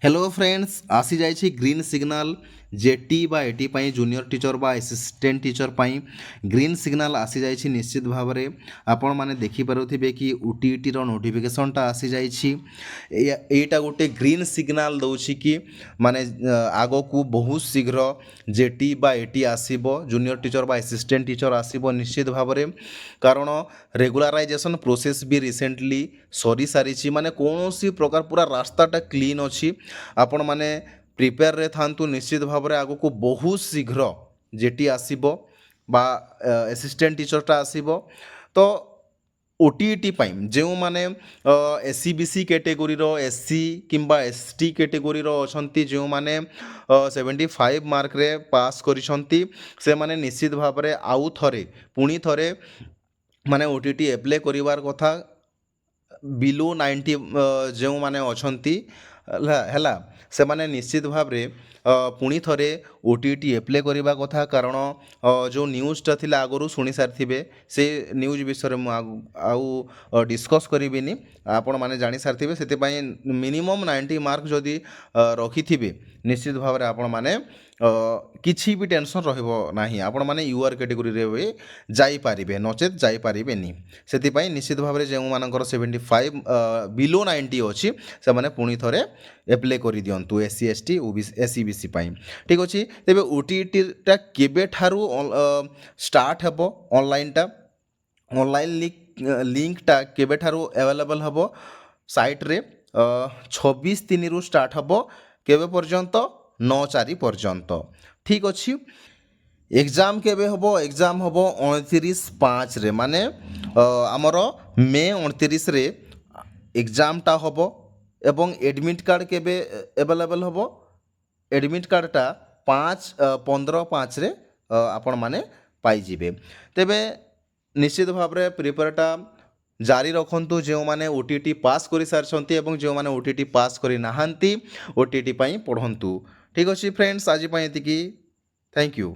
Hello friends आसी जाइए green signal jetty बा एटी पाई जूनियर टीचर बा असिस्टेंट टीचर पाई ग्रीन सिग्नल आसी जाइए निश्चित भाव में आपण मैंने देखिपे कि ओटीईटी रो नोटिफिकेशनटा आसी जाइए एटा गोटे ग्रीन सिग्नल दौची कि माने आग को बहुत शीघ्र जेटी बा एटी आसीबो जूनियर टीचर बा असिस्टेंट टीचर आसीबो निश्चित भाव में कारण रेगुलाराइजेशन प्रोसेस भी रिसेंटली सरी सारी माने कौन सी प्रकार पूरा रास्ताटा क्लीन अच्छी आपण मैंने प्रिपेयर रे थांतु निश्चित भाव में आगको बहुत शीघ्र जेटी आसीबो बा असिस्टेंट टीचरटा आसीबो तो ओटीईटी जो मैंने एससीबीसी कैटेगोरी रो एससी किंबा एसटी कैटेगोरी रो अछंती जो मैंने 75 मार्क रे पास करिसंती से माने निश्चित भाव में आउ थरे पुणी थरे माने ओटीईटी एप्लाई करिवार कथा बिलो 90 जो मैंने अछंती है से माने निश्चित भाव में पुणी थरे ओटीईटी एप्लाई करवा कथा कारण जो न्यूज़टा थिला आगरू शुणी सारी से न्यूज़ विषय में आउ डिस्कस करिबिनी आपण माने जानी सारी से मिनिमम 90 मार्क जदि रखि निश्चित भाव में आपण माने किछि भी टेंशन रहिबो नाही आपण माने यूआर कैटेगरी रे जाई पारिबे नचेत जाई पारिबेनी सेति निश्चित भाव में जो मानकर 75 बिलो 90 अच्छी से माने पुणी थरे एप्लाई कर दिंतु एससी एसटी एससीबीसी ठीक अच्छे तेज ओटीईटीटा केबे ठारू स्टार्ट हेबो ऑनलाइनटा ऑनलाइन लिंकटा केबे ठारू अवेलेबल हेबो साइट रे 26/3 रु स्टार्ट हेबो केबे पर्यंत 9/4 पर्यंत ठीक अच्छे एग्जाम केबे हबो एग्जाम हबो 29/5 रे माने आमर मे 29 रे एग्जामटा हबो एवं एडमिट कार्ड केबे अवेलेबल हबो एडमिट कार्डटा 15/5 रे आपण माने पाई जिबे तेबे निश्चित भाव में प्रिपेयरटा जारी रखंतु जो माने ओटीईटी पास करि सारछंती एवं जो माने ओटीईटी पास करि नाहांती ओटीईटी पई पढंतु ठीक अछि फ्रेंड्स आज पई एतिकी थैंक यू।